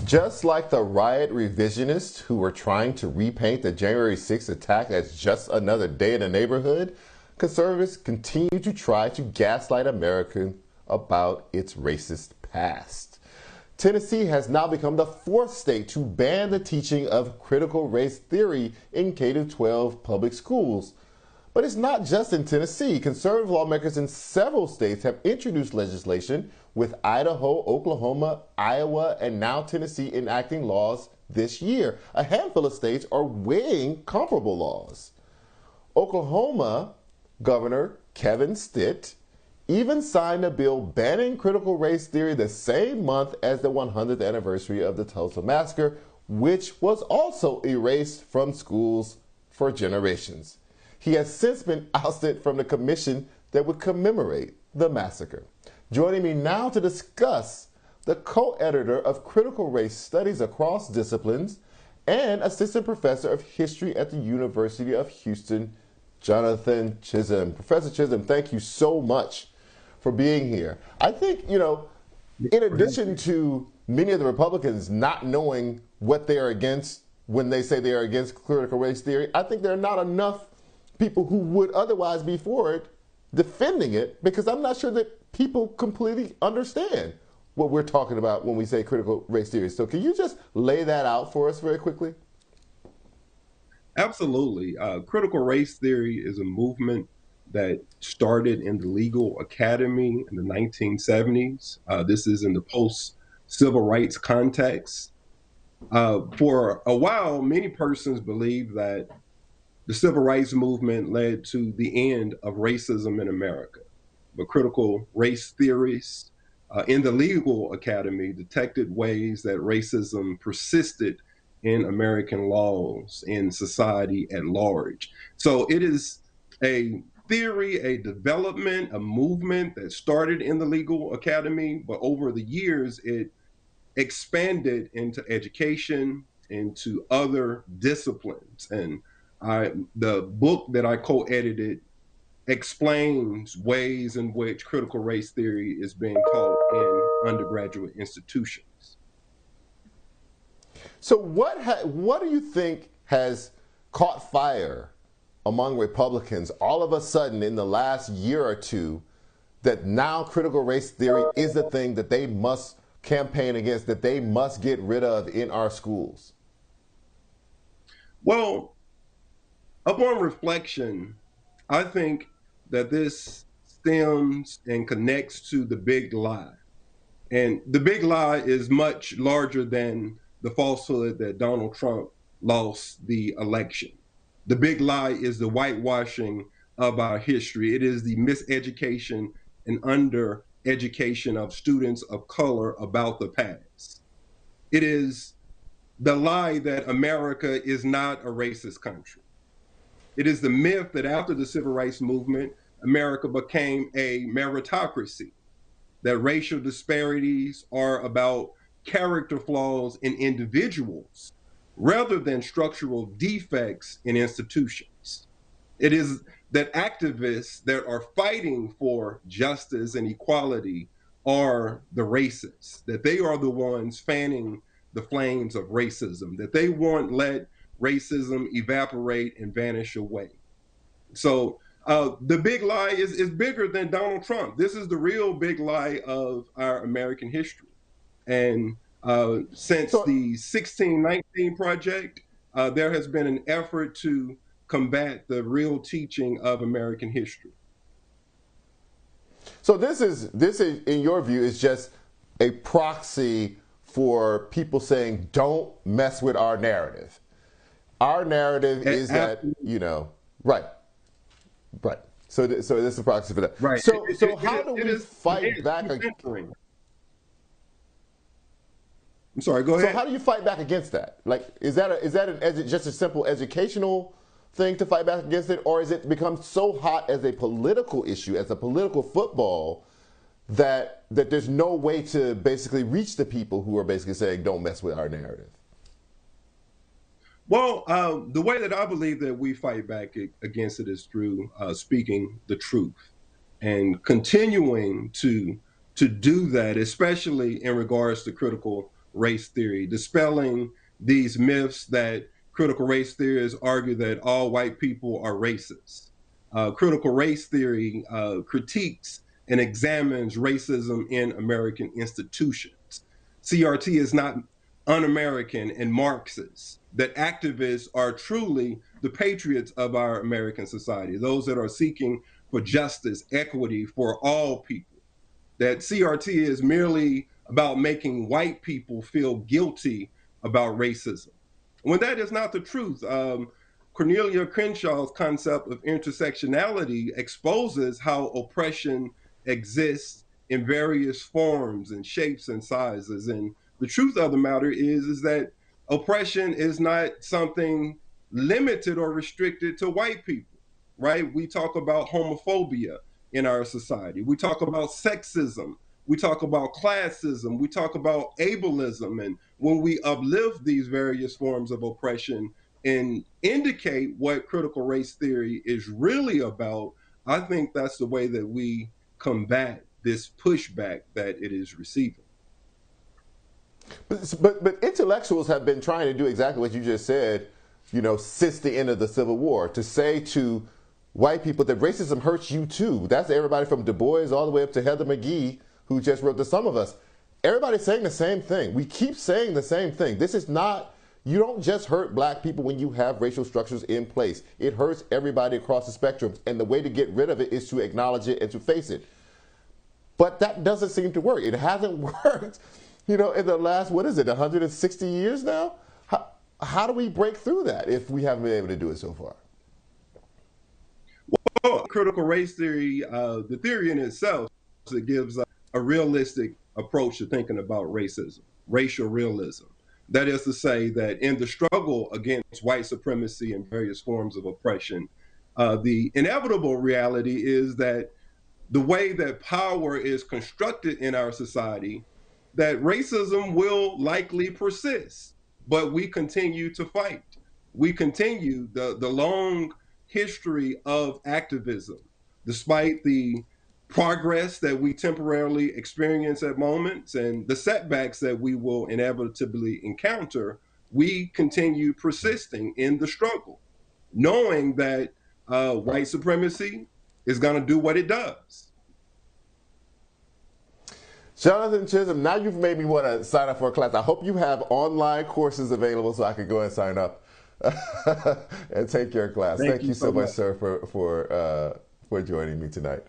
Just like the riot revisionists who were trying to repaint the January 6th attack as just another day in the neighborhood, conservatives continue to try to gaslight America about its racist past. Tennessee has now become the fourth state to ban the teaching of critical race theory in K-12 public schools. But it's not just in Tennessee. Conservative lawmakers in several states have introduced legislation, with Idaho, Oklahoma, Iowa, and now Tennessee enacting laws this year. A handful of states are weighing comparable laws. Oklahoma Governor Kevin Stitt even signed a bill banning critical race theory the same month as the 100th anniversary of the Tulsa Massacre, which was also erased from schools for generations. He has since been ousted from the commission that would commemorate the massacre. Joining me now to discuss, the co-editor of Critical Race Studies Across Disciplines and assistant professor of history at the University of Houston, Jonathan Chism. Professor Chism, thank you so much for being here. I think, in addition to many of the Republicans not knowing what they are against when they say they are against critical race theory, I think there are not enough people who would otherwise be for it defending it, because I'm not sure that people completely understand what we're talking about when we say critical race theory. So can you just lay that out for us very quickly? Absolutely. Critical race theory is a movement that started in the legal academy in the 1970s. This is in the post-civil rights context. For a while, many persons believed that the civil rights movement led to the end of racism in America. But critical race theorists in the legal academy detected ways that racism persisted in American laws, in society at large. So it is a theory, a development, a movement that started in the legal academy, but over the years it expanded into education, into other disciplines. And the book that I co-edited explains ways in which critical race theory is being taught in undergraduate institutions. So what do you think has caught fire among Republicans all of a sudden in the last year or two, that now critical race theory is the thing that they must campaign against, that they must get rid of in our schools? Well, upon reflection, I think that this stems and connects to the big lie. And the big lie is much larger than the falsehood that Donald Trump lost the election. The big lie is the whitewashing of our history. It is the miseducation and undereducation of students of color about the past. It is the lie that America is not a racist country. It is the myth that after the civil rights movement, America became a meritocracy, that racial disparities are about character flaws in individuals rather than structural defects in institutions. It is that activists that are fighting for justice and equality are the racists, that they are the ones fanning the flames of racism, that they won't let racism evaporate and vanish away. So the big lie is bigger than Donald Trump. This is the real big lie of our American history. And since So, the 1619 Project, there has been an effort to combat the real teaching of American history. so this is in your view is just a proxy for people saying don't mess with our narrative. Our narrative is that, right. Right. So this is a proxy for that. Right. So how do we fight back? I'm sorry. Go So ahead. how do you fight back against that? Like, is that just a simple educational thing to fight back against it, or is it become so hot as a political issue, as a political football, that there's no way to basically reach the people who are basically saying don't mess with our narrative? Well, the way that I believe that we fight back against it is through speaking the truth and continuing to do that, especially in regards to critical race theory, dispelling these myths that critical race theorists argue that all white people are racist. Critical race theory critiques and examines racism in American institutions. CRT is not un-American and Marxist, that activists are truly the patriots of our American society, those that are seeking for justice, equity for all people. That CRT is merely about making white people feel guilty about racism, when that is not the truth. Cornelia Crenshaw's concept of intersectionality exposes how oppression exists in various forms and shapes and sizes. And the truth of the matter is that oppression is not something limited or restricted to white people, right? We talk about homophobia in our society. We talk about sexism. We talk about classism. We talk about ableism. And when we uplift these various forms of oppression and indicate what critical race theory is really about, I think that's the way that we combat this pushback that it is receiving. But intellectuals have been trying to do exactly what you just said, since the end of the Civil War, to say to white people that racism hurts you too. That's everybody from Du Bois all the way up to Heather McGhee, who just wrote The Sum of Us. Everybody's saying the same thing. We keep saying the same thing. This is not, you don't just hurt black people when you have racial structures in place. It hurts everybody across the spectrum. And the way to get rid of it is to acknowledge it and to face it. But that doesn't seem to work. It hasn't worked, in the last, 160 years now? How do we break through that if we haven't been able to do it so far? Well, critical race theory, the theory in itself, it gives a realistic approach to thinking about racism, racial realism. That is to say that in the struggle against white supremacy and various forms of oppression, the inevitable reality is that the way that power is constructed in our society, that racism will likely persist, but we continue to fight. We continue the long history of activism, despite the progress that we temporarily experience at moments and the setbacks that we will inevitably encounter. We continue persisting in the struggle, knowing that white supremacy is going to do what it does. Jonathan Chism, now you've made me want to sign up for a class. I hope you have online courses available so I can go and sign up and take your class. Thank you so much, sir, for joining me tonight.